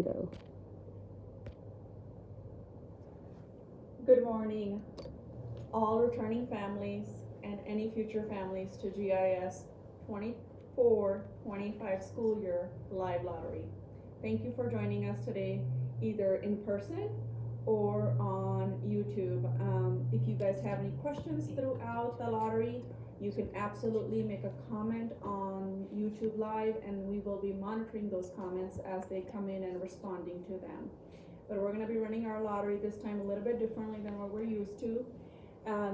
Go. Good morning, all returning families and any future families to GIS 24-25 school year live lottery. Thank you for joining us today, either in person or on YouTube. If you guys have any questions throughout the lottery, you can absolutely make a comment on YouTube Live, and we will be monitoring those comments as they come in and responding to them. But we're gonna be running our lottery this time a little bit differently than what we're used to.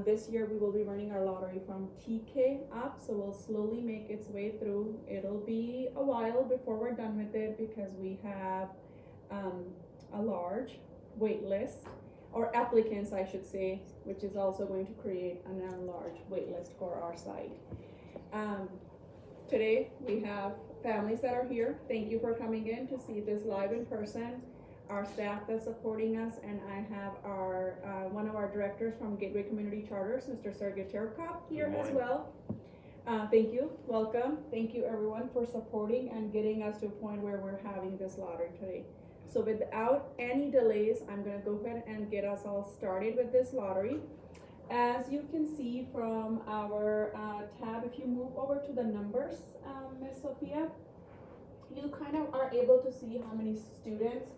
This year we will be running our lottery from TK up, so we'll slowly make its way through. It'll be a while before we're done with it because we have a large wait list, or applicants I should say, which is also going to create another large wait list for our site. Today we have families that are here. Thank you for coming in to see this live in person. Our staff that's supporting us, and I have our one of our directors from Gateway Community Charters, Mr. Sergey Terkop, here as well. Thank you, welcome. Thank you everyone for supporting and getting us to a point where we're having this lottery today. So without any delays, I'm gonna go ahead and get us all started with this lottery. As you can see from our tab, if you move over to the numbers, Ms. Sophia, you kind of are able to see how many students,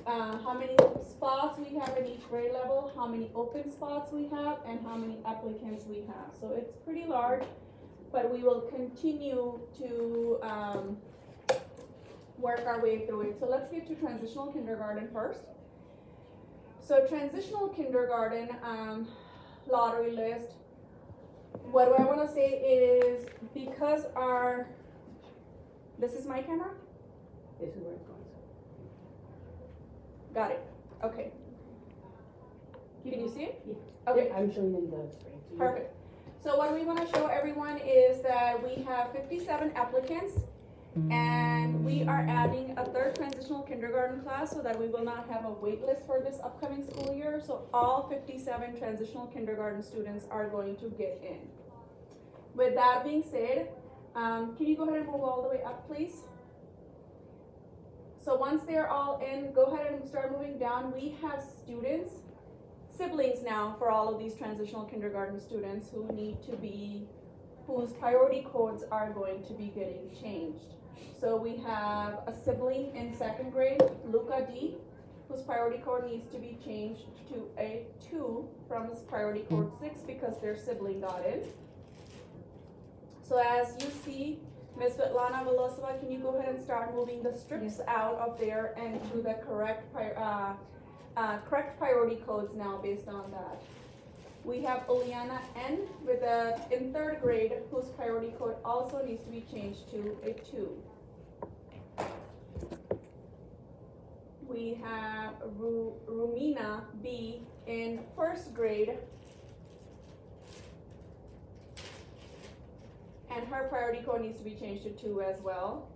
how many spots we have in each grade level, how many open spots we have, and how many applicants we have. So it's pretty large, but we will continue to work our way through it. So let's get to transitional kindergarten first. So transitional kindergarten lottery list, what do I want to say is, because this is my camera? This is where it's going. Got it. Okay. Can you see it? Yeah. Okay. I'm showing them the screen. So Perfect. So what we want to show everyone is that we have 57 applicants, and we are adding a third transitional kindergarten class so that we will not have a wait list for this upcoming school year. So all 57 transitional kindergarten students are going to get in. With that being said, can you go ahead and move all the way up, please? So once they're all in, go ahead and start moving down. We have students, siblings now for all of these transitional kindergarten students whose priority codes are going to be getting changed. So we have a sibling in second grade, Luca D, whose priority code needs to be changed to a 2 from his priority code 6 because their sibling got in. So as you see, Ms. Svetlana Volosova, can you go ahead and start moving the strips out of there and to the correct priority codes now based on that. We have Oleana N in third grade, whose priority code also needs to be changed to a 2. We have Rumina B in first grade, and her priority code needs to be changed to 2 as well.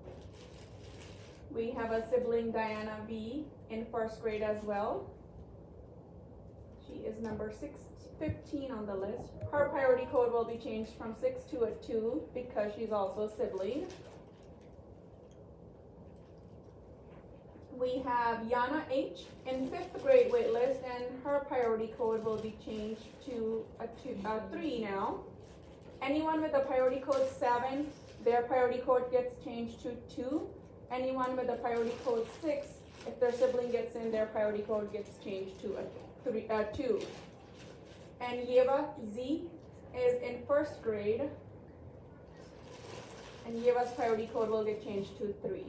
We have a sibling, Diana V, in first grade as well. She is number 15 on the list. Her priority code will be changed from 6 to a 2 because she's also a sibling. We have Yana H in 5th grade waitlist, and her priority code will be changed to a 3 now. Anyone with a priority code 7, their priority code gets changed to 2. Anyone with a priority code 6, if their sibling gets in, their priority code gets changed to a 2. And Yeva Z is in first grade, and Yeva's priority code will get changed to 3.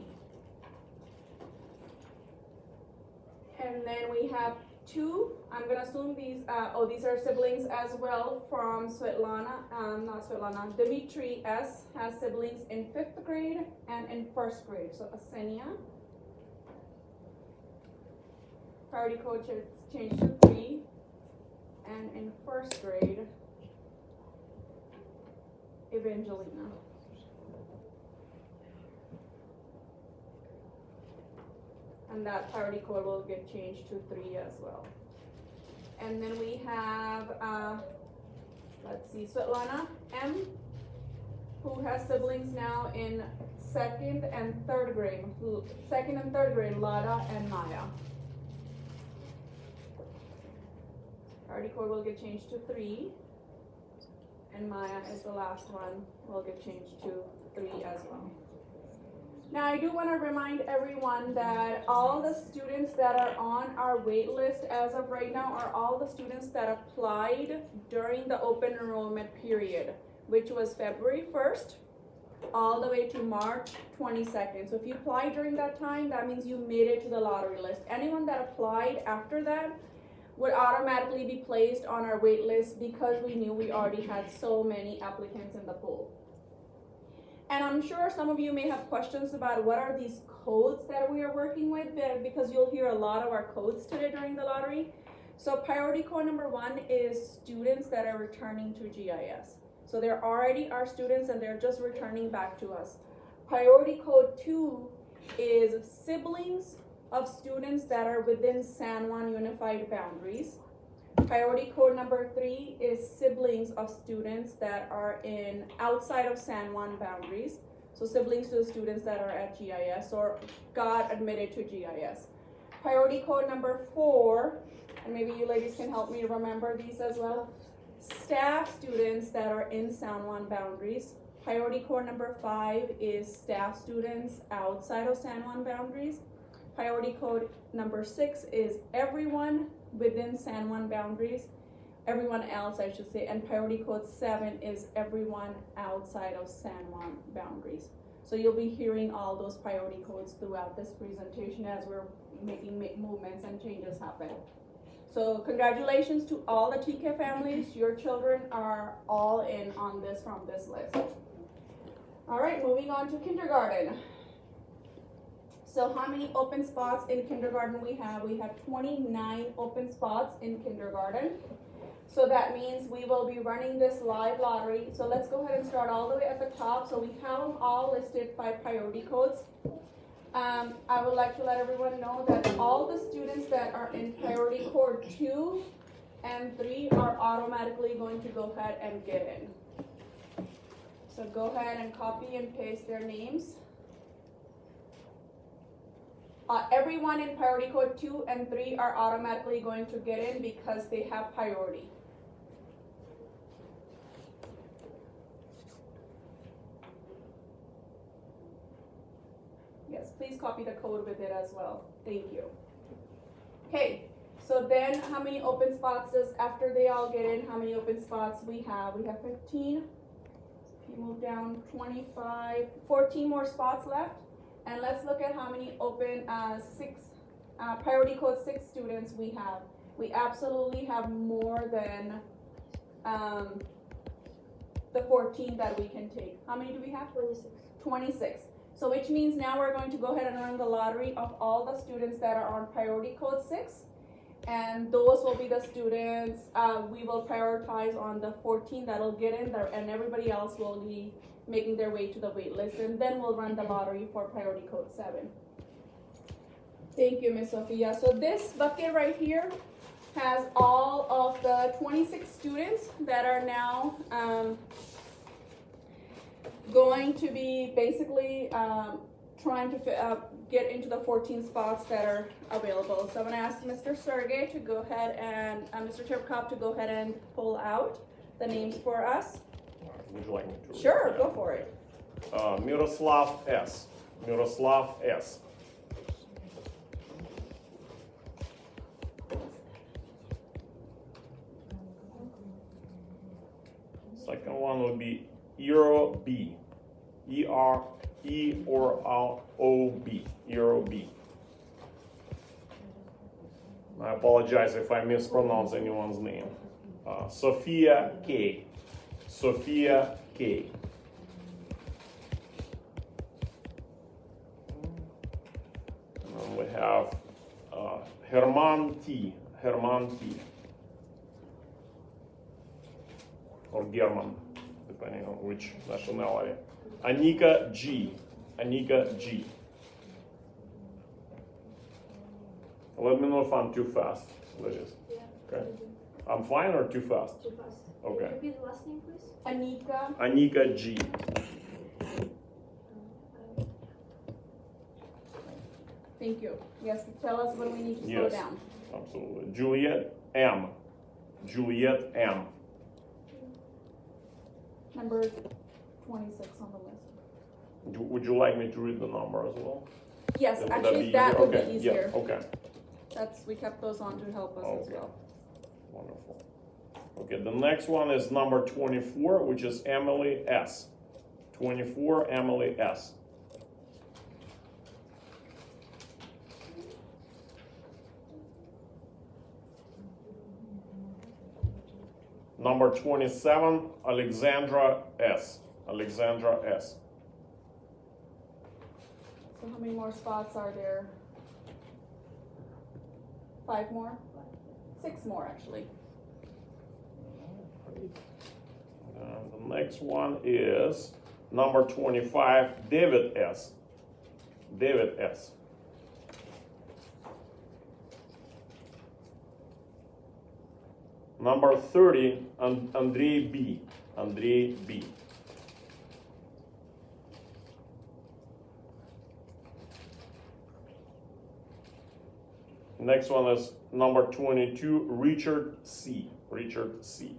And then we have 2, I'm gonna assume these are siblings as well from Svetlana, Dimitri S has siblings in 5th grade and in 1st grade. So Asenia, priority code should change to 3, and in 1st grade, Evangelina. And that priority code will get changed to 3 as well. And then we have, let's see, Svetlana M who has siblings now in second and third grade, Lada and Maya. Priority code will get changed to 3, and Maya is the last one, will get changed to 3 as well. Now, I do want to remind everyone that all the students that are on our wait list as of right now are all the students that applied during the open enrollment period, which was February 1st all the way to March 22nd. So if you applied during that time, that means you made it to the lottery list. Anyone that applied after that would automatically be placed on our wait list because we knew we already had so many applicants in the pool. And I'm sure some of you may have questions about what are these codes that we are working with, because you'll hear a lot of our codes today during the lottery. So priority code number 1 is students that are returning to GIS. So they're already our students and they're just returning back to us. Priority code 2 is siblings of students that are within San Juan Unified boundaries. Priority code number 3 is siblings of students that are in outside of San Juan boundaries. So siblings to the students that are at GIS or got admitted to GIS. Priority code number 4, and maybe you ladies can help me remember these as well. Staff students that are in San Juan boundaries. Priority code number 5 is staff students outside of San Juan boundaries. Priority code number 6 is everyone within San Juan boundaries, everyone else I should say, and priority code 7 is everyone outside of San Juan boundaries. So you'll be hearing all those priority codes throughout this presentation as we're making movements and changes happen. So congratulations to all the TK families. Your children are all in on this from this list. All right, moving on to kindergarten. So how many open spots in kindergarten we have? We have 29 open spots in kindergarten. So that means we will be running this live lottery. So let's go ahead and start all the way at the top. So we have them all listed by priority codes. I would like to let everyone know that all the students that are in priority code 2 and 3 are automatically going to go ahead and get in. So go ahead and copy and paste their names. Everyone in priority code 2 and 3 are automatically going to get in because they have priority. Yes, please copy the code with it as well. Thank you. Okay, so then how many open spots does, after they all get in, how many open spots we have? We have 15. If you move down 25, 14 more spots left. And let's look at how many open priority code 6 students we have. We absolutely have more than the 14 that we can take. How many do we have? 26. 26. So which means now we're going to go ahead and run the lottery of all the students that are on priority code 6. And those will be the students we will prioritize on the 14 that'll get in there, and everybody else will be making their way to the wait list, and then we'll run the lottery for priority code 7. Thank you, Ms. Sophia. So this bucket right here has all of the 26 students that are now going to be basically trying to get into the 14 spots that are available. So I'm going to ask Mr. Sergey to go ahead and Mr. Cherkov to go ahead and pull out the names for us. Would you like me to? Sure, go for it. Miroslav S. Miroslav S. Second one would be Euro B. E-R-O-B. Euro B. I apologize if I mispronounce anyone's name. Sophia K. Sophia K. And then we have Herman T. Herman T. Or German, depending on which nationality. Anika G. Anika G. Let me know if I'm too fast, ladies. Yeah. Okay. I'm fine or too fast? Too fast. Okay. Repeat the last name, please. Anika. Anika G. Thank you. Yes, tell us when we need to slow Yes. down. Absolutely. Juliet M. Juliet M. Number 26 on the list. Would you like me to read the number as well? Yes, Would actually, be that would Okay, be easier. Yeah, okay. We kept those on to help us as Okay. well. Wonderful. Okay, the next one is number 24, which is Emily S. 24, Emily S. Number 27, Alexandra S. Alexandra S. So how many more spots are there? 5 more? 6 more, actually. The next one is number 25, David S. David S. Number 30, Andrei B. Andrei B. Next one is number 22, Richard C. Richard C.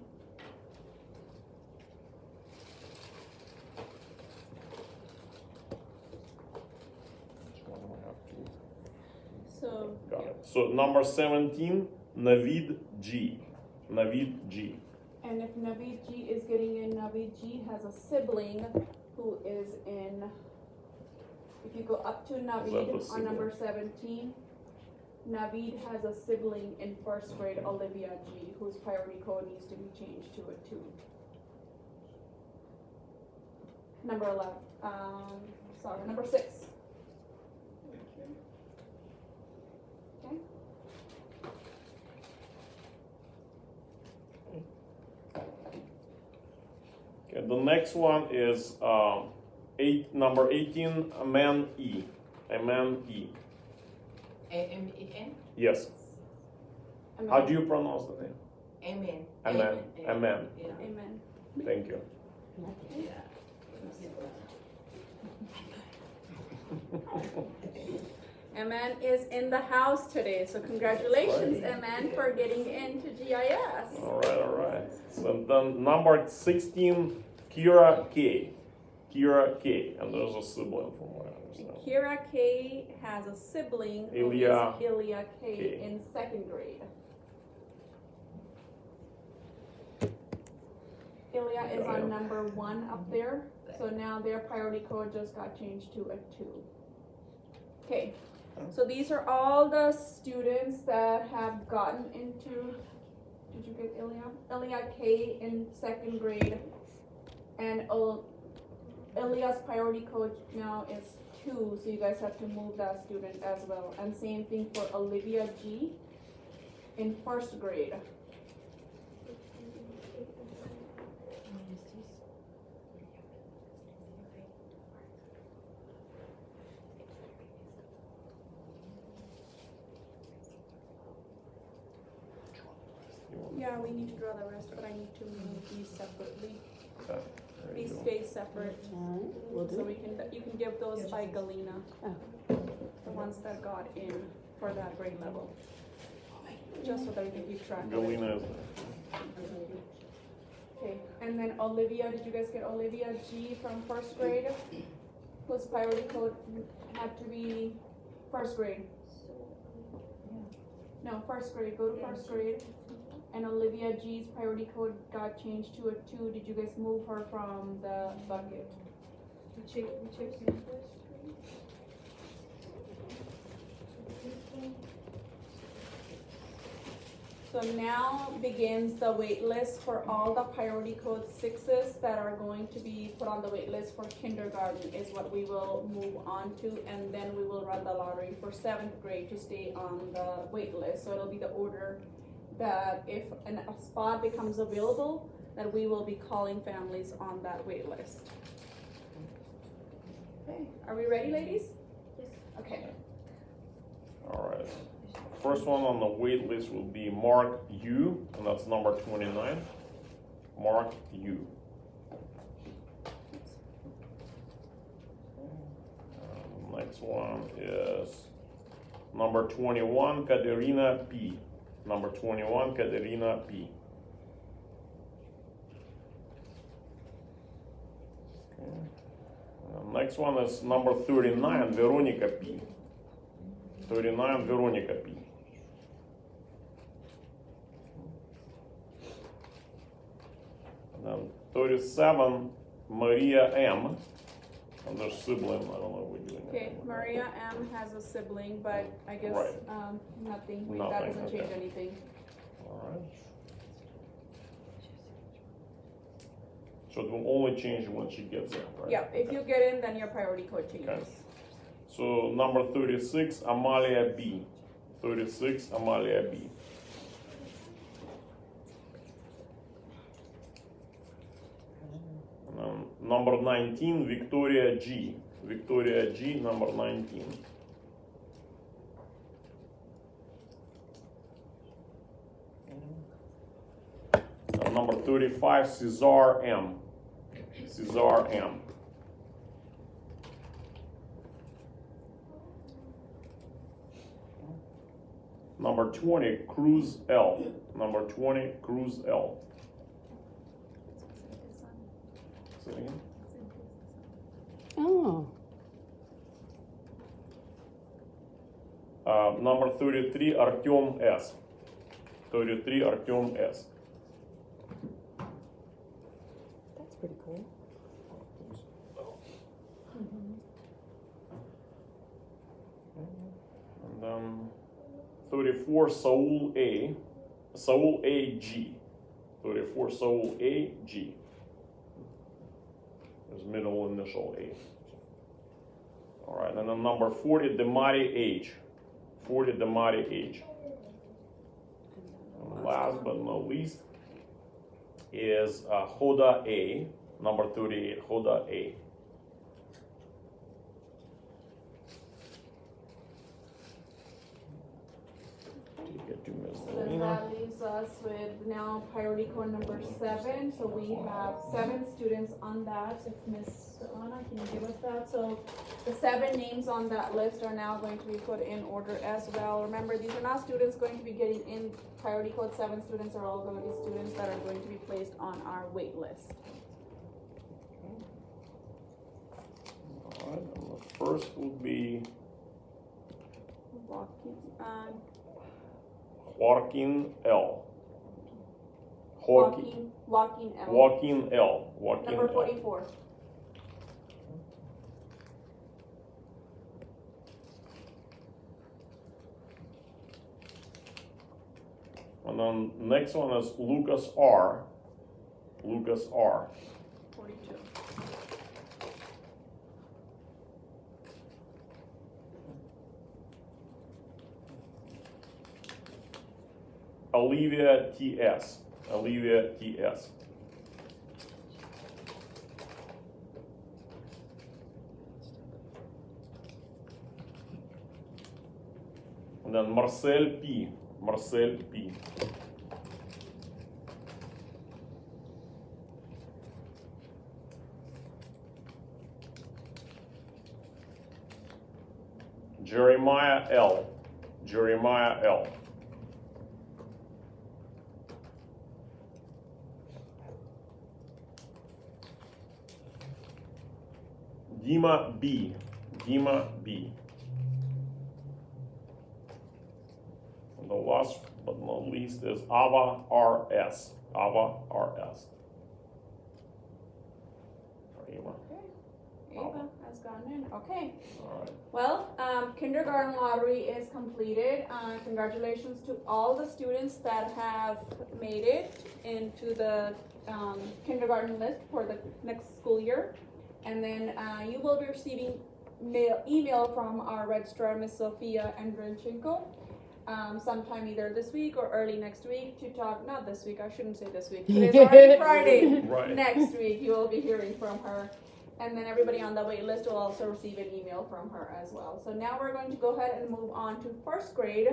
So, Got it. So number 17, Navid G. Navid G. and if Naveed G is getting in, Naveed G has a sibling who is in, if you go up to that the Naveed on sibling? number 17, Naveed has a sibling in 1st grade, Olivia G, whose priority code needs to be changed to a 2. Number 11, number 6. Okay. Okay, the next one is number 18, Aman E. Aman E. A-M-E-N? Yes. How do you pronounce the name? Amen. Amen. Amen. Yeah. Amen. Thank you. Yeah. Aman is in the house today, so congratulations, Aman, for getting into GIS. All right. So then number 16, Kira K. Kira K. And there's a sibling from what I understand. Kira K has a sibling who Ilya is Ilya K K. in 2nd grade. Ilya is Got it. on number 1 up there, so now their priority code just got changed to a 2. Okay, so these are all the students that have gotten into, did you get Ilya? Ilya K in 2nd grade, and Ilya's priority code now is 2, so you guys have to move that student as well. And same thing for Olivia G in 1st grade. Yeah, we need to draw the rest, but I need to move these separately. Okay, there you These go. stay separate, Alright, we'll so do. you can give those by Galena. Oh. The ones that got in for that grade level. Just so that we can keep track of it. Galena is Okay, and then Olivia, did you guys get Olivia G from 1st grade? Whose priority code had to be 1st grade? No, 1st grade, go to 1st grade. And Olivia G's priority code got changed to a 2. Did you guys move her from the bucket? So now begins the wait list for all the priority code 6s that are going to be put on the wait list for kindergarten is what we will move on to, and then we will run the lottery for 7th grade to stay on the wait list. So it'll be the order that if a spot becomes available, that we will be calling families on that wait list. Okay, are we ready, ladies? Yes. Okay. all right. First one on the wait list will be Mark U, and that's number 29. Mark U. Next one is Number 21, Katerina P. Number 21, Katerina P. Okay. Next one is number 39, Veronica P. 39, Veronica P. And then 37, Maria M. And their sibling, I don't know what we're doing. Okay, Maria M has a sibling, but I guess, Right. nothing, that Nothing, doesn't change okay. anything. Alright. So it will only change when she gets in, right? Yeah, if you get in, then your priority code changes. Okay. So number 36, Amalia B. 36, Amalia B. Number 19, Victoria G. Victoria G, number 19. Number 35, Cesar M. Cesar M. Number 20, Cruz L. Number 20, Cruz L. Say it again. Oh, Number 33, Artyom S. 33, Artyom S. that's pretty cool. And then 34, Saul A. Saul A G. 34, Saul A G. His middle initial A. All right, and then number 40, Damari H. 40, Damari H. And last but not least is Hoda A. Number 38, Hoda A. Get to Miss So then Melina. that leaves us with now priority code number 7. So we have 7 students on that. If Miss Anna, can you give us that? So the 7 names on that list are now going to be put in order as well. Remember, these are not students going to be getting in priority code 7. Students are all going to be students that are going to be placed on our wait list. All right, and the first would be Joaquin L. Joaquin L. Joaquin L. Joaquin Number L. 44. And then next one is Lucas R. Lucas R. 42. Olivia T.S. Olivia T.S. And then Marcel P. Marcel P. Jeremiah L. Jeremiah L. Dima B. Dima B. And the last but not least is Ava R.S. Ava R.S. Ava. Ava has gotten in. Okay. All right. Well, kindergarten lottery is completed. Congratulations to all the students that have made it into the kindergarten list for the next school year. And then you will be receiving email from our registrar, Miss Sophia Andrenchenko, sometime either this week or early next week to talk, not this week, I shouldn't say this week, today's already Friday. Right. Next week you will be hearing from her. And then everybody on the wait list will also receive an email from her as well. So now we're going to go ahead and move on to first grade.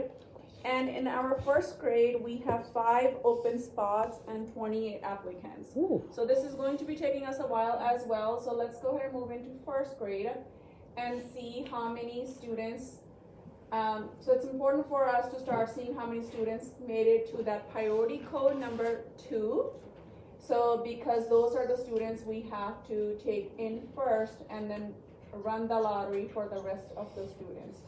And in our first grade, we have 5 open spots and 28 applicants. Ooh. So this is going to be taking us a while as well. So let's go ahead and move into first grade and see how many students So it's important for us to start seeing how many students made it to that priority code number 2. So because those are the students we have to take in first and then run the lottery for the rest of the students.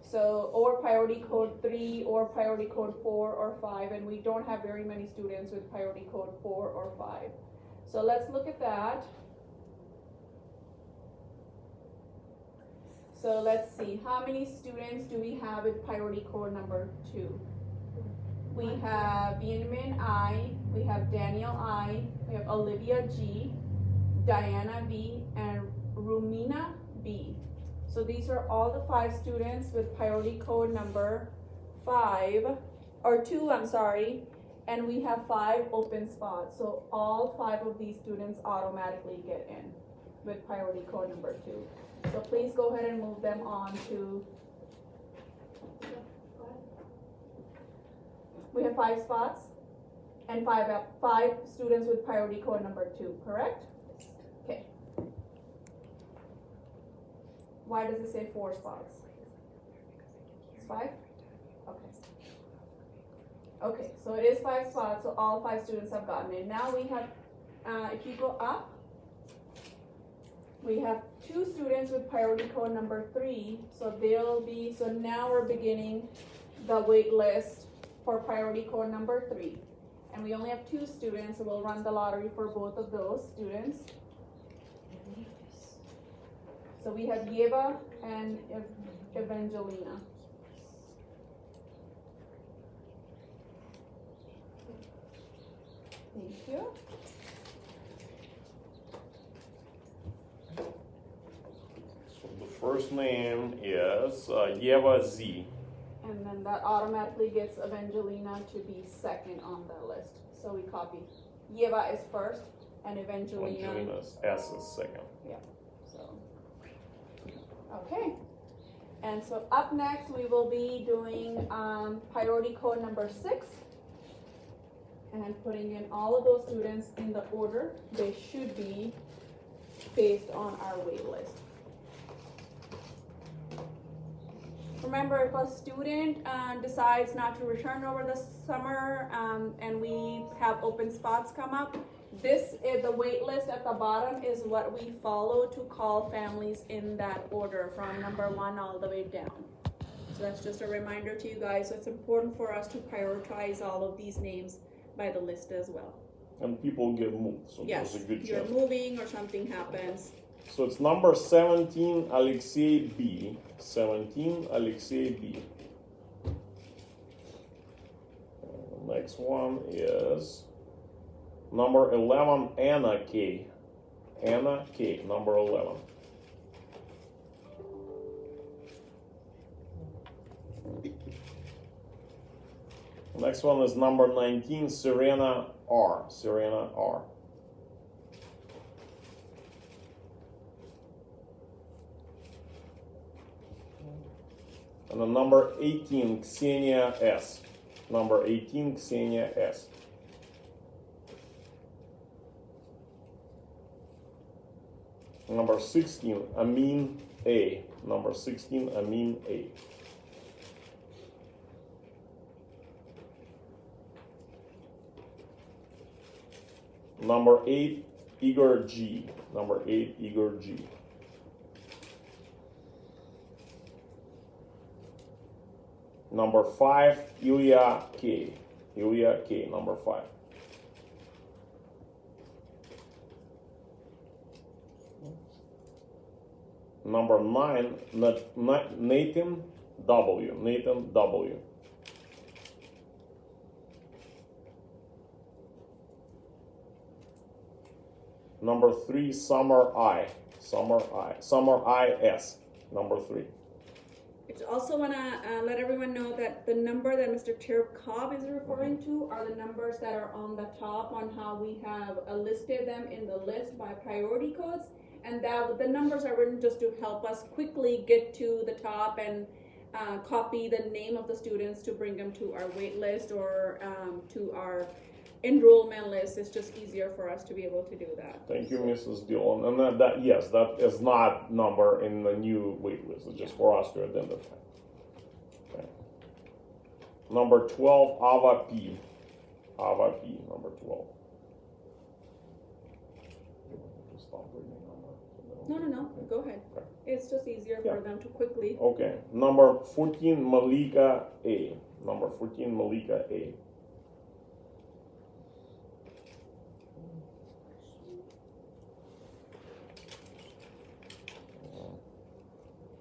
So, or priority code 3 or priority code 4 or 5, and we don't have very many students with priority code 4 or 5. So let's look at that. So let's see, how many students do we have with priority code number 2? We have Vietnam I, we have Daniel I, we have Olivia G, Diana B, and Rumina B. So these are all the 5 students with priority code number 2, I'm sorry, and we have 5 open spots. So all 5 of these students automatically get in with priority code number 2. So please go ahead and move them on to. We have 5 spots and 5 students with priority code number 2, correct? Okay. Why does it say 4 spots? It's 5? Okay. Okay, so it is 5 spots, so all 5 students have gotten in. Now we have, if you go up, we have 2 students with priority code number 3, so now we're beginning the wait list for priority code number 3. And we only have 2 students, so we'll run the lottery for both of those students. So we have Yeva and Evangelina. Thank you. So the first name is Yeva Z. And then that automatically gets Evangelina to be second on the list. So we copy. Yeva is first and Evangelina. Evangelina's S is second. Yeah. So. Okay. And so up next we will be doing priority code number 6. And putting in all of those students in the order they should be based on our wait list. Remember, if a student decides not to return over the summer and we have open spots come up, this is the wait list at the bottom is what we follow to call families in that order from number 1 all the way down. So that's just a reminder to you guys. So it's important for us to prioritize all of these names by the list as well. And people get moved, so Yes, there's a good you're chance. moving or something happens. So it's number 17, Alexei B. 17, Alexei B. And the next one is number 11, Anna K. Anna K, number 11. The next one is number 19, Serena R. Serena R. And the number 18, Ksenia S. Number 18, Ksenia S. Number 16, Amin A. Number 16, Amin A. Number 8, Igor G. Number 8, Igor G. Number 5, Ilya K. Ilya K, number 5. Number 9, Nathan W. Nathan W. Number 3, Summer I. Summer I. Summer IS. Number 3. I also want to let everyone know that the number that Mr. Tirp Cobb is referring to are the numbers that are on the top on how we have listed them in the list by priority codes. And that the numbers are written just to help us quickly get to the top and copy the name of the students to bring them to our wait list or to our enrollment list. It's just easier for us to be able to do that. Thank you, Mrs. Dillon. And that yes, that is not number in the new wait list. It's just for us to identify. Number 12, Ava P. Ava P, number 12. Stop reading number. No, go ahead. Okay. It's just easier Yeah. for them to quickly. Okay, number 14, Malika A. Number 14, Malika A.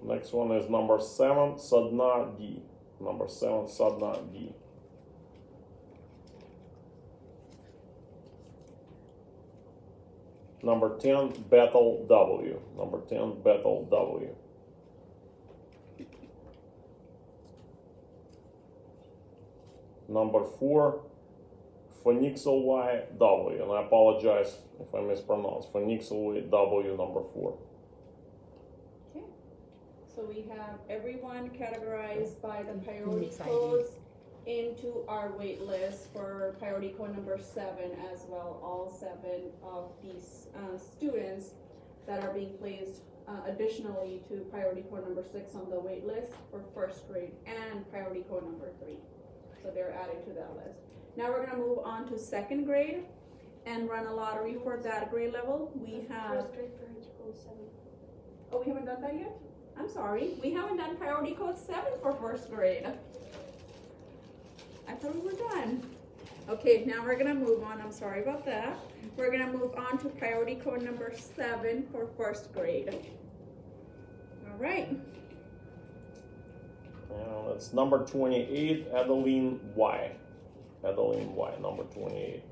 Next one is number 7, Sadna D. Number 7, Sadna D. Number 10, Bethel W. Number 10, Bethel W. Number 4, Phoenixel Y W. And I apologize if I mispronounce. Phoenixel Y W, number 4. Okay. So we have everyone categorized by the priority Exciting. codes into our wait list for priority code number 7 as well. All 7 of these students that are being placed additionally to priority code number 6 on the wait list for first grade and priority code number 3. So they're added to that list. Now we're gonna move on to second grade and run a lottery for that grade level. We have, First grade priority code 7. oh, we haven't done that yet? I'm sorry, we haven't done priority code 7 for first grade. I thought we were done. Okay, now we're gonna move on, I'm sorry about that. We're gonna move on to priority code number 7 for first grade. All right, That's number 28, Adeline Y. Adeline Y, number 28.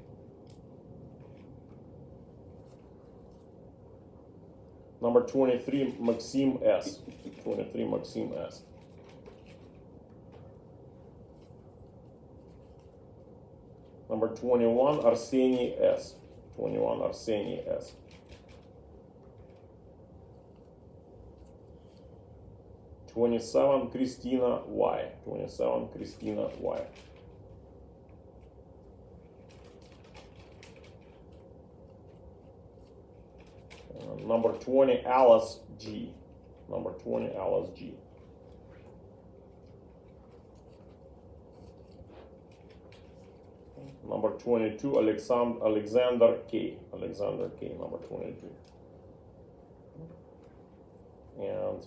Number 23, Maxime S. 23, Maxime S. Number 21, Arseny S. 21, Arseny S. '27, Christina Y. 27, Christina Y. Number 20, Alice G. Number 20, Alice G. Number 22, Alexander K. Alexander K, number 22. And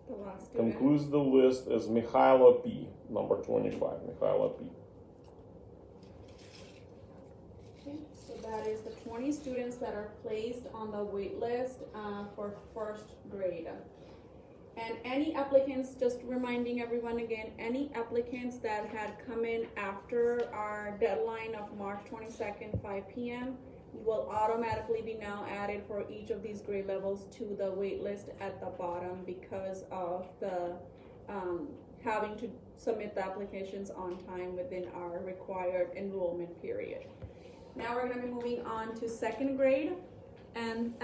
the last student. concludes the list is Mikhaila P, number 25, Mikhaila P. Okay, so that is the 20 students that are placed on the wait list for first grade. And any applicants, just reminding everyone again, any applicants that had come in after our deadline of March 22nd, 5 p.m. will automatically be now added for each of these grade levels to the wait list at the bottom because of the having to submit the applications on time within our required enrollment period. Now we're going to be moving on to second grade, and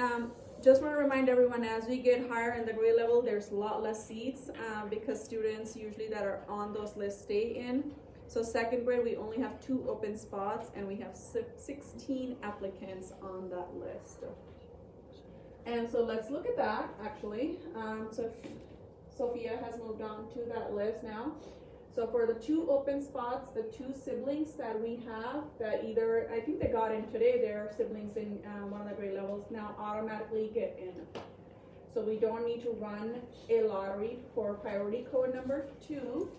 just want to remind everyone, as we get higher in the grade level, there's a lot less seats because students usually that are on those lists stay in. So second grade, we only have 2 open spots and we have 16 applicants on that list. And so let's look at that actually. So Sophia has moved on to that list now. So for the 2 open spots, the 2 siblings that we have that either, I think they got in today, they're siblings in one of the grade levels, now automatically get in. So we don't need to run a lottery for priority code number 2.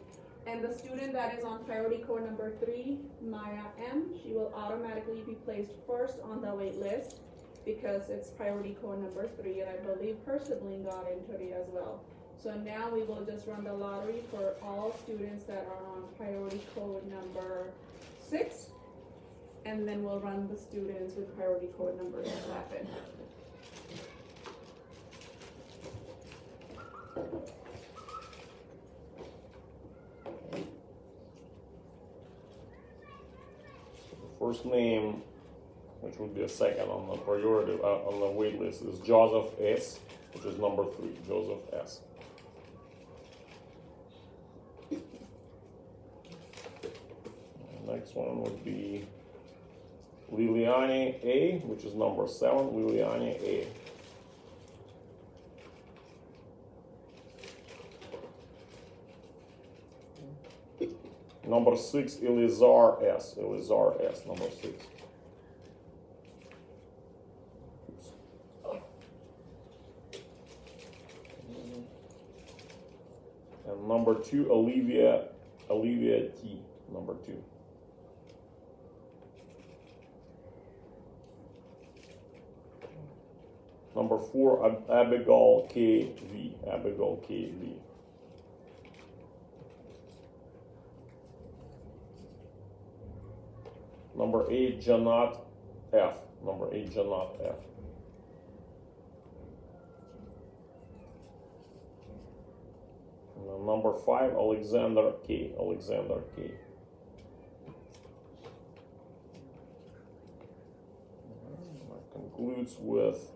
And the student that is on priority code number 3, Maya M, she will automatically be placed first on the wait list because it's priority code number 3, and I believe her sibling got in today as well. So now we will just run the lottery for all students that are on priority code number 6, and then we'll run the students with priority code number 7. First name, which would be a second on the priority on the wait list, is Joseph S, which is number 3, Joseph S. Next one would be Liliane A, which is number 7, Liliane A. Number 6, Elizar S. Elizar S, number 6. And number 2, Olivia T, number 2. Number 4, Abigail KV, Abigail KV. Number 8, Janat F, number 8, Janat F. And then number 5, Alexander K, Alexander K. That concludes with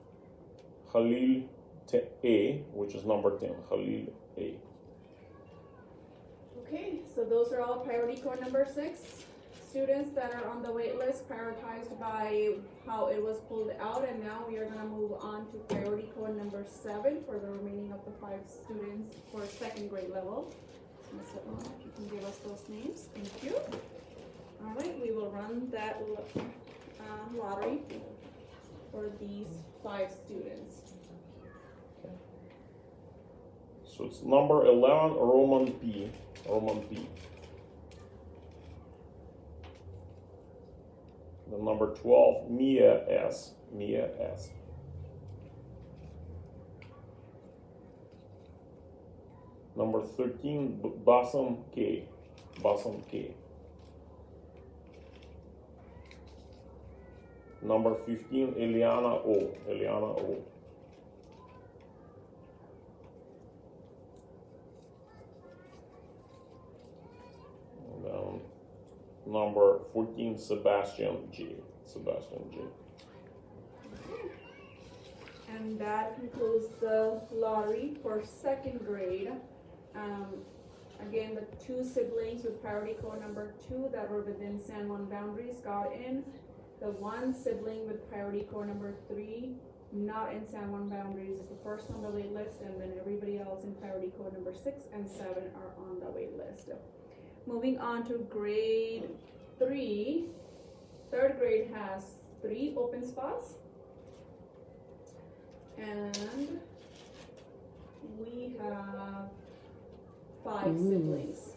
Khalil A, which is number 10, Khalil A. Okay, so those are all priority code number 6. Students that are on the wait list prioritized by how it was pulled out, and now we are gonna move on to priority code number 7 for the remaining of the 5 students for 2nd grade level. So Ms. Whitmore, if you can give us those names, thank you. All right, we will run that lottery for these 5 students. So it's number 11, Roman P, Roman P. The number 12, Mia S, Mia S. Number 13, Basam K, Basam K. Number 15, Eliana O, Eliana O. And then number 14, Sebastian J, Sebastian J. And that concludes the lottery for 2nd grade. Again, the 2 siblings with priority code number 2 that were within San Juan boundaries got in. The 1 sibling with priority code number 3, not in San Juan boundaries, is the first on the wait list, and then everybody else in priority code number 6 and 7 are on the wait list. Moving on to grade 3, 3rd grade has 3 open spots. And we have 5 siblings.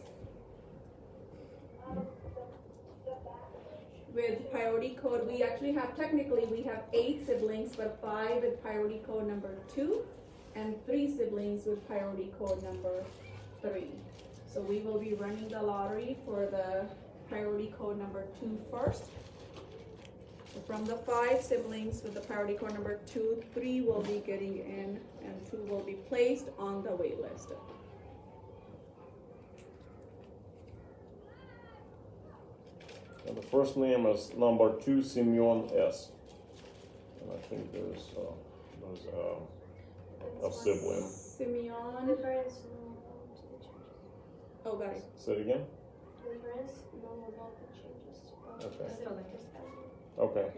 With priority code, we actually have, technically, we have 8 siblings, but 5 with priority code number 2, and 3 siblings with priority code number 3. So we will be running the lottery for the priority code number 2 first. So from the 5 siblings with the priority code number 2, 3 will be getting in, and 2 will be placed on the wait list. And the first name is number 2, Simeon S. And I think there's a sibling. Simeon. The parents know about the changes. Oh, got it. Say it again? The parents know about the changes. Okay. Spelling. Okay.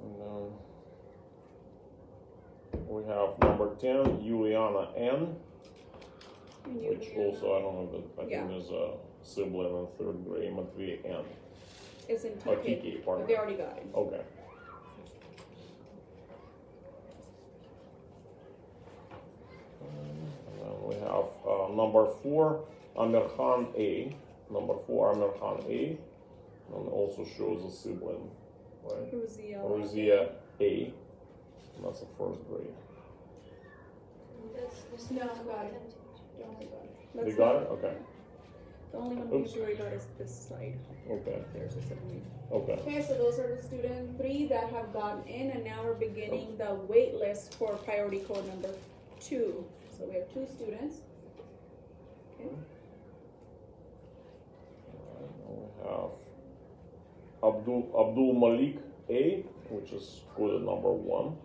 And then we have number 10, Juliana N. And Which Juliana. also, I don't know, I Yeah. think there's a sibling in 3rd grade, Matvey N. It's in Oh, TK, TK, but pardon. they already got it. Okay. And then we have number 4, Amir Khan A. Number 4, Amir Khan A. And also shows a sibling, right? Ruzia A. And that's the 1st grade. That's No, not got it. authentic. They only got it. They Let's got not- it? Okay. The only one Oops. who's already got is this side. Okay. There's a sibling. Okay. Okay, so those are the student 3 that have gotten in, and now we're beginning the wait list for priority code number 2. So we have 2 students. Okay. We have Abdul Malik A, which is coded number 1.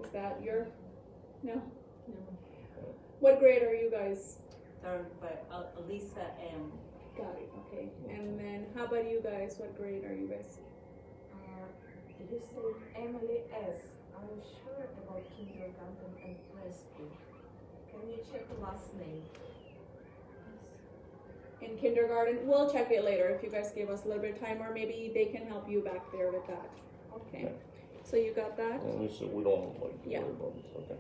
Is that your? No. No. What grade are you guys? 3rd, but Lisa M. Got it. Okay. And then how about you guys? What grade are you guys? Did you say Emily S? I'm sure about kindergarten and preschool. Can you you check the last name? In kindergarten, we'll check it later if you guys give us a little bit of time, or maybe they can help you back there with that. Okay, Okay. so you got that? And we said we don't like to Yeah. worry about this. Okay.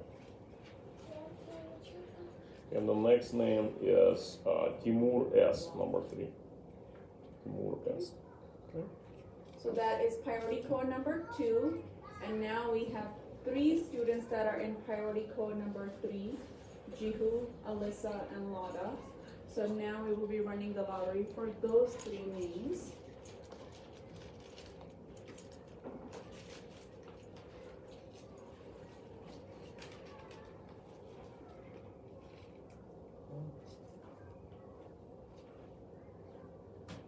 And the next name is Timur S, number 3. Timur S. So that is priority code number 2, and now we have 3 students that are in priority code number 3, Jihu, Alyssa, and Lada. So now we will be running the lottery for those 3 names.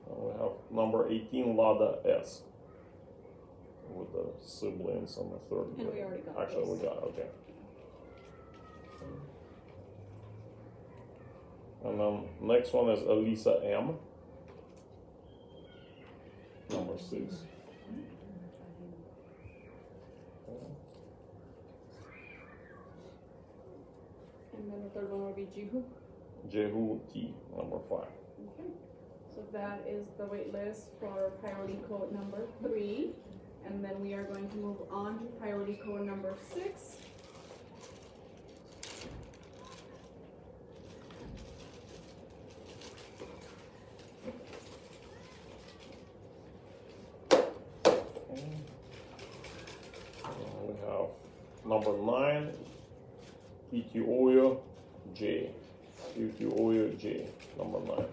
We have number 18, Lada S, with the siblings on the 3rd And we grade. already got Actually, those. we got, okay. And then next one is Elisa M, number 6. And then the third one will be Jihu. Jehu T, number 5. Okay, so that is the wait list for priority code number 3. And then we are going to move on to priority code number 6. We have number 9, Etioyo J. Etioyo J, number 9.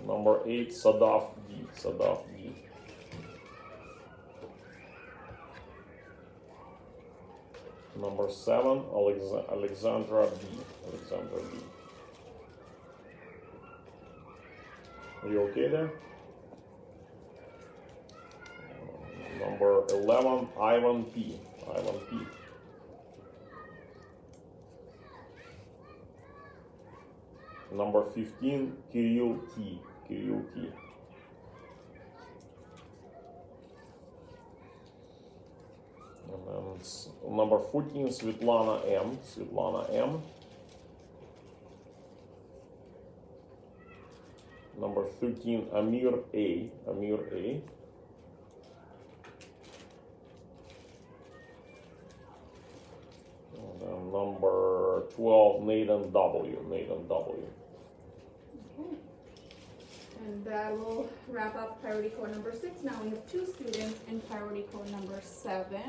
Number 8, Sadaf D. Sadaf D. Number 7, Alexandra B. Alexandra B. Are you okay there? Number 11, Ivan P. Ivan P. Number 15, Kirill T. Kirill T. And then number 14, Svetlana M. Svetlana M. Number 13, Amir A. Amir A. And then number 12, Nathan W. Nathan W. Okay. And that will wrap up priority code number 6. Now we have 2 students in priority code number 7.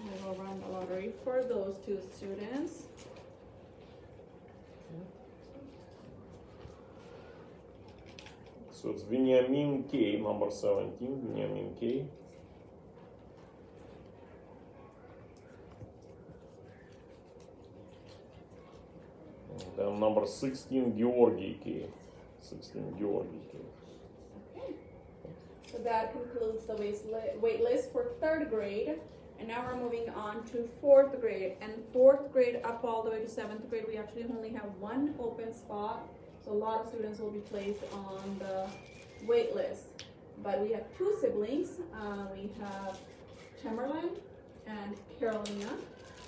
I will run the lottery for those 2 students. So it's Vinyamin K, number 17, Vinyamin K. And then number 16, Georgi K. 16, Georgi K. Okay. So that concludes the wait list for 3rd grade. And now we're moving on to 4th grade. And 4th grade up all the way to 7th grade, we actually only have 1 open spot. So a lot of students will be placed on the wait list. But we have 2 siblings. We have Tamerlan and Carolina.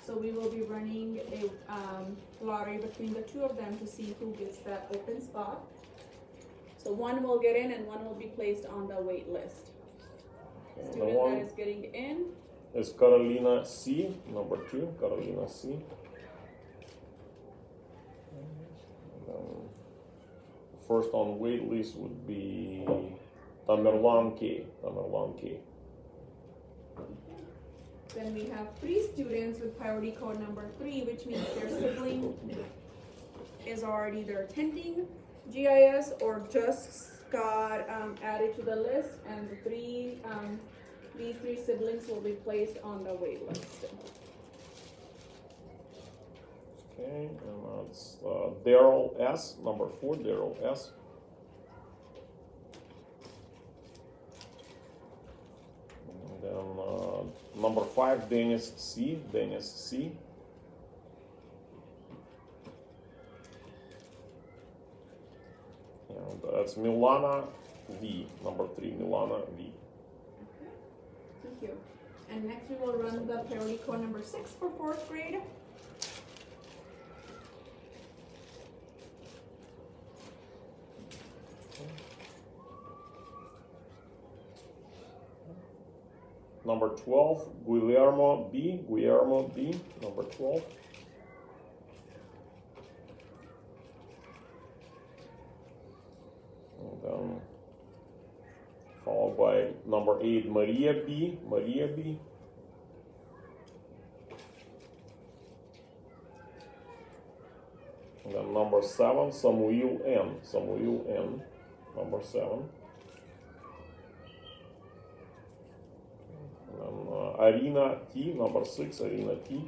So we will be running a lottery between the 2 of them to see who gets that open spot. So 1 will get in and 1 will be placed on the wait list. And the Student one that is getting in is Carolina C, number 2, Carolina C. And then first on wait list would be Tamerlan K. Tamerlan K. Then we have 3 students with priority code number 3, which means their sibling is already either attending GIS or just got added to the list, and these 3 siblings will be placed on the wait list. Okay, and that's Daryl S, number 4, Daryl S. And then number 5, Dennis C, Dennis C. And that's Milana V, number 3, Milana V. Thank you. And next we will run the priority code number 6 for 4th grade. Number 12, Guillermo B, number 12. And then followed by number 8, Maria B. And then number 7, Samuel N, number 7. And then Arina T, number 6, Arina T.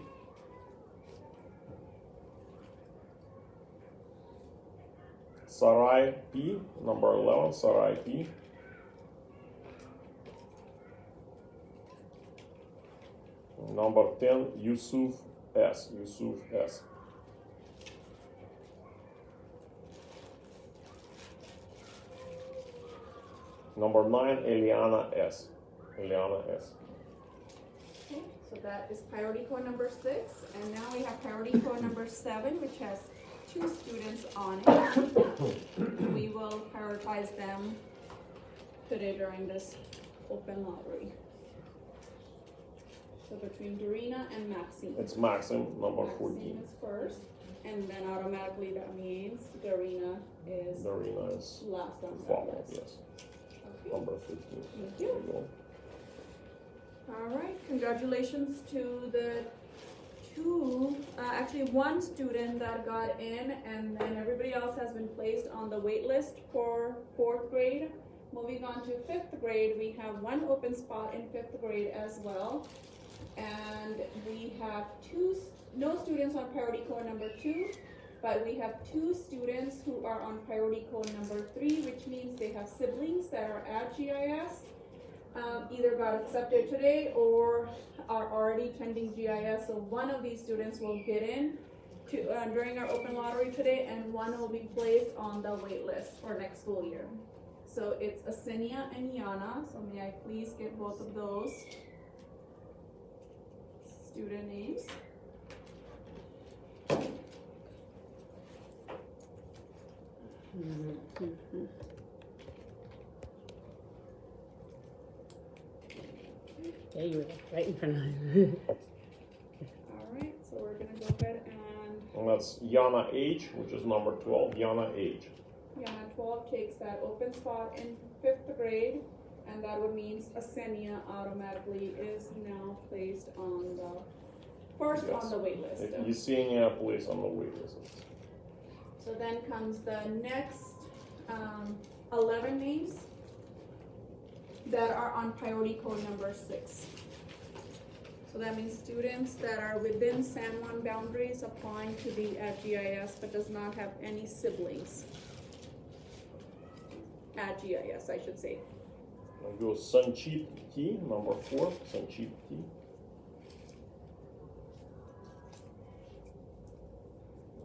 Sarai P, number 11, Sarai P. Number 10, Yusuf S. Number 9, Eliana S. Okay, so that is priority code number 6, and now we have priority code number 7, which has 2 students on it. We will prioritize them today during this open lottery. So between Dorina and Maxine. It's Maxim, number Maxine 14. is first, and then automatically that means Dorina is Dorina is last on that followed, list. yes. Okay. Number 15. Thank There you. you go. All right, congratulations to the actually 1 student that got in, and then everybody else has been placed on the wait list for 4th grade. Moving on to 5th grade, we have 1 open spot in 5th grade as well. And we have no students on priority code number 2, but we have 2 students who are on priority code number 3, which means they have siblings that are at GIS. Either got accepted today or are already attending GIS. So one of these students will get in during our open lottery today, and 1 will be placed on the wait list for next school year. So it's Asinia and Yana. So may I please get both of those student names? Yeah, you were right in front of him. Alright, so we're gonna go ahead And that's Yana H, which is number 12, Yana H. Yana 12 takes that open spot in 5th grade, and that would mean Asenia automatically is now placed on the first Yes. on the wait list. Yesenia place on the wait list. So then comes the next 11 names that are on priority code number 6. So that means students that are within San Juan boundaries applying to be at GIS but does not have any siblings at GIS, I should say. I'll go Sanchit T, number 4, Sanchit T.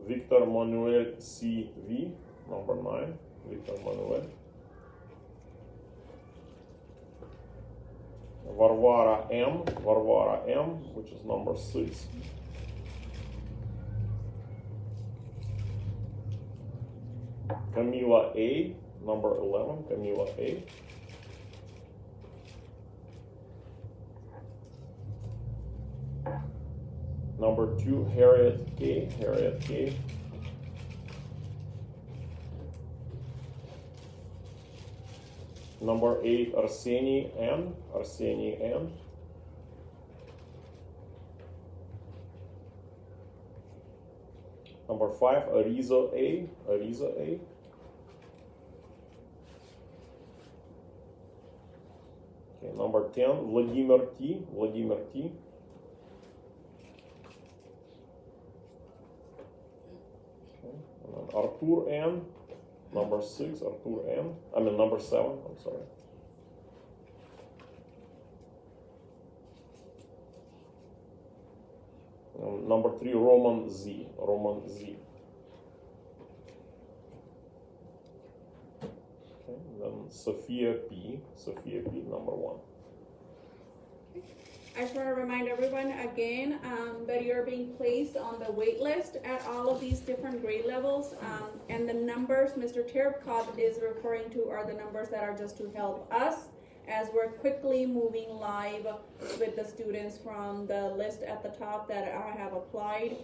Victor Manuel C.V., number 9, Victor Manuel. Varvara M, which is number 6. Camila A, number 11, Camila A. Number 2, Harriet K. Number 8, Arseny N. Number 5, Ariza A. Okay, number 10, Vladimir T. Okay, and then Artur N. Number 6, Artur N. Number 7, I'm sorry. Number 3, Roman Z. Okay, and then Sophia P, number 1. I just want to remind everyone again that you're being placed on the wait list at all of these different grade levels. And the numbers Mr. Terpcott is referring to are the numbers that are just to help us as we're quickly moving live with the students from the list at the top that I have applied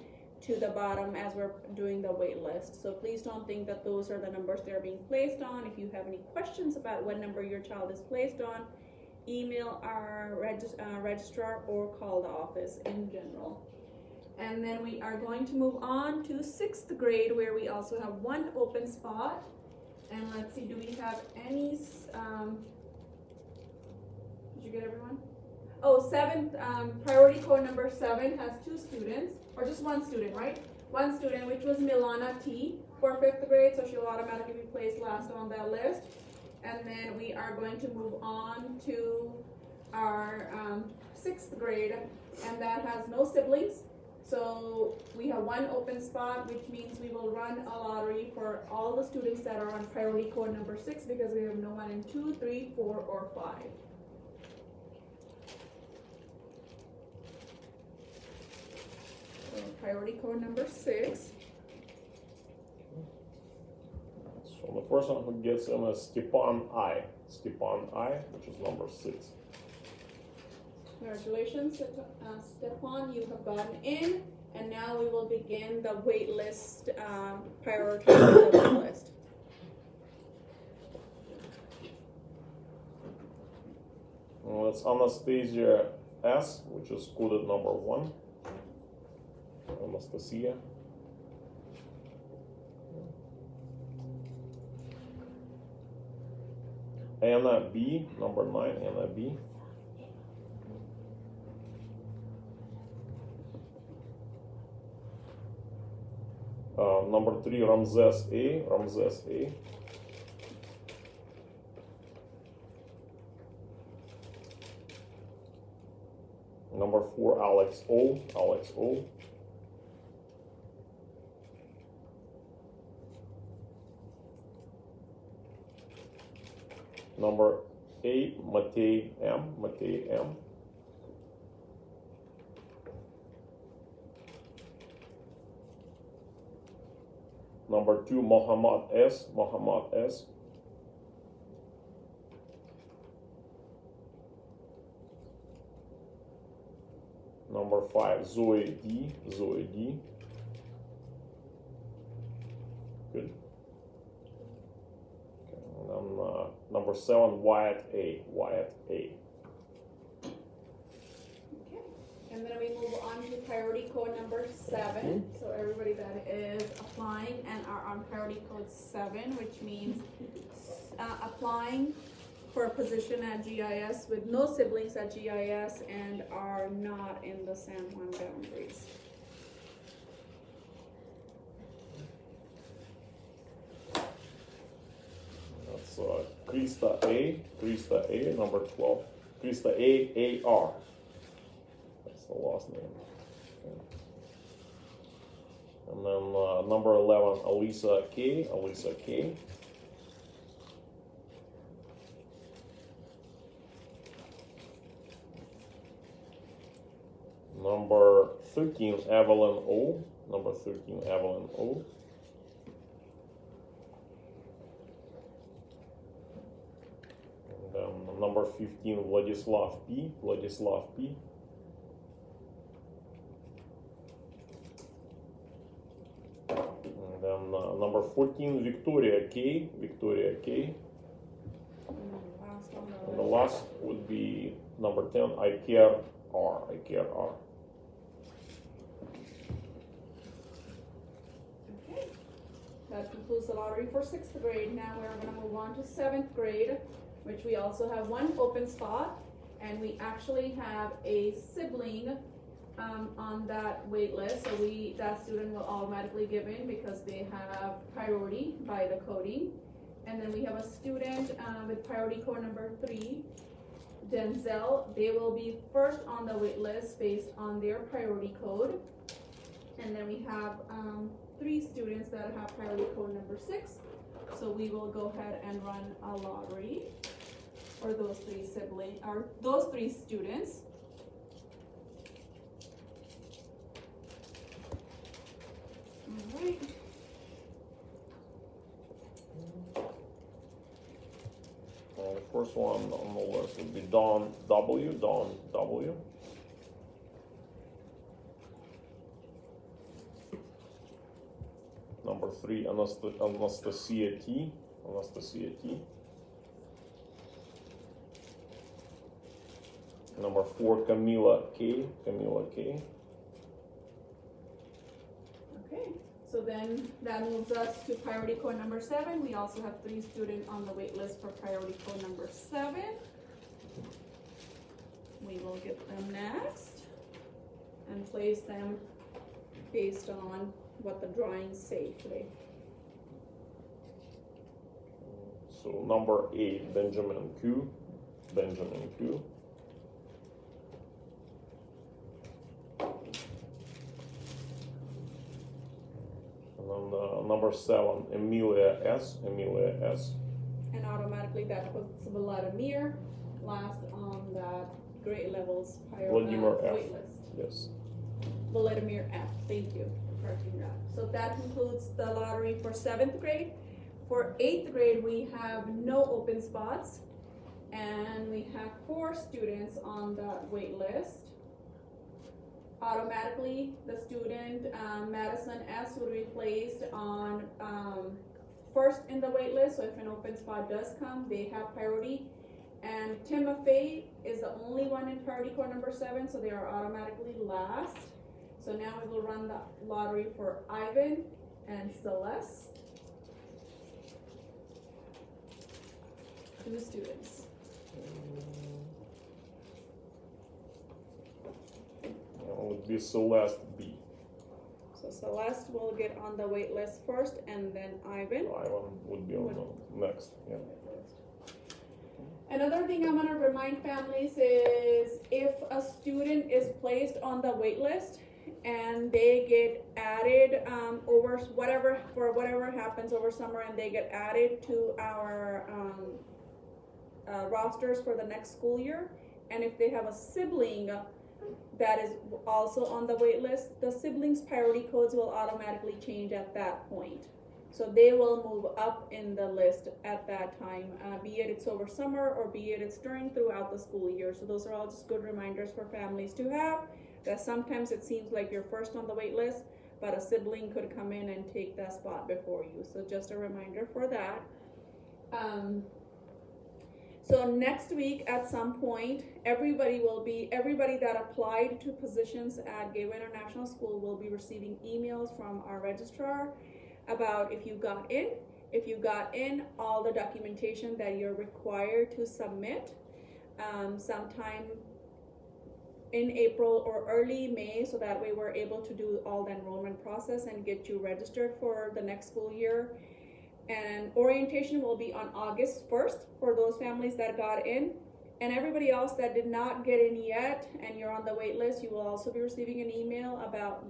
to the bottom as we're doing the wait list. So please don't think that those are the numbers they're being placed on. If you have any questions about what number your child is placed on, email our registrar or call the office in general. And then we are going to move on to 6th grade, where we also have one open spot. And let's see, do we have any, did you get everyone? Oh, 7th, priority code number 7 has 2 students, or just 1 student, right? 1 student, which was Milana T for 5th grade, so she'll automatically be placed last on that list. And then we are going to move on to our 6th grade, and that has no siblings. So we have 1 open spot, which means we will run a lottery for all the students that are on priority code number 6, because we have no one in 2, 3, 4, or 5. So priority code number 6. So the person who gets in is Stepan I, which is number 6. Congratulations, Stepan, you have gotten in, and now we will begin the wait list, prioritizing the wait list. Well, it's Anastasia S, which is coded number 1. Anastasia. Anna B, number 9, Anna B. Number 3, Ramses A. Number 4, Alex O. Number 8, Matei M. Number 2, Mohammad S. Number 5, Zoe D. Good. Okay, and then number 7, Wyatt A. Okay, and then we move on to priority code number 7. So everybody that is applying and are on priority code 7, which means applying for a position at GIS with no siblings at GIS and are not in the San Juan boundaries. That's Krista A, number 12. Krista A.R. That's the last name. Okay. And then number 11, Alisa K. Number 13, Evelyn O. And then number 15, Vladislav P. And then number 14, Victoria K. And the last would be number 10, I care R. Okay, that concludes the lottery for 6th grade. Now we're going to move on to 7th grade, which we also have one open spot, and we actually have a sibling on that wait list. So that student will automatically give in because they have priority by the coding. And then we have a student with priority code number 3, Denzel. They will be first on the wait list based on their priority code. And then we have 3 students that have priority code number 6. So we will go ahead and run a lottery for those 3 students. first one on the list would be Don W. Number 3, Anastasia T. Number 4, Camila K. Okay, so then that moves us to priority code number 7. We also have 3 students on the wait list for priority code number 7. We will get them next and place them based on what the drawings say today. So number 8, Benjamin Q. And then number 7, Emilia S. And automatically that puts Vladimir last on that grade levels Vladimir F. wait list. Yes. Vladimir F. Thank you for correcting that. So that concludes the lottery for 7th grade. For 8th grade, we have no open spots, and we have 4 students on the wait list. Automatically, the student Madison S. will be placed on first in the wait list, so if an open spot does come, they have priority. And Timothy is the only one in priority code number 7, so they are automatically last. So now we will run the lottery for Ivan and Celeste. 2 students. It would be Celeste B. So Celeste will get on the wait list first, and then Ivan. Ivan would be on the next. Yeah. Another thing I'm gonna remind families is if a student is placed on the wait list and they get added over whatever happens over summer, and they get added to our rosters for the next school year, and if they have a sibling that is also on the wait list, the siblings' priority codes will automatically change at that point. So they will move up in the list at that time, be it it's over summer or be it it's throughout the school year. So those are all just good reminders for families to have, that sometimes it seems like you're first on the wait list, but a sibling could come in and take that spot before you. So just a reminder for that. So next week at some point, everybody that applied to positions at Gateway International School will be receiving emails from our registrar about if you got in, all the documentation that you're required to submit sometime in April or early May, so that way we're able to do all the enrollment process and get you registered for the next school year. And orientation will be on August 1st for those families that got in. And everybody else that did not get in yet and you're on the wait list, you will also be receiving an email about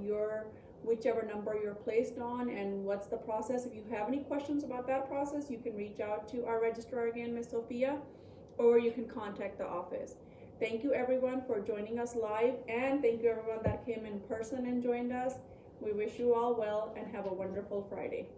whichever number you're placed on and what's the process. If you have any questions about that process, you can reach out to our registrar again, Ms. Sophia, or you can contact the office. Thank you everyone for joining us live, and thank you everyone that came in person and joined us. We wish you all well and have a wonderful Friday.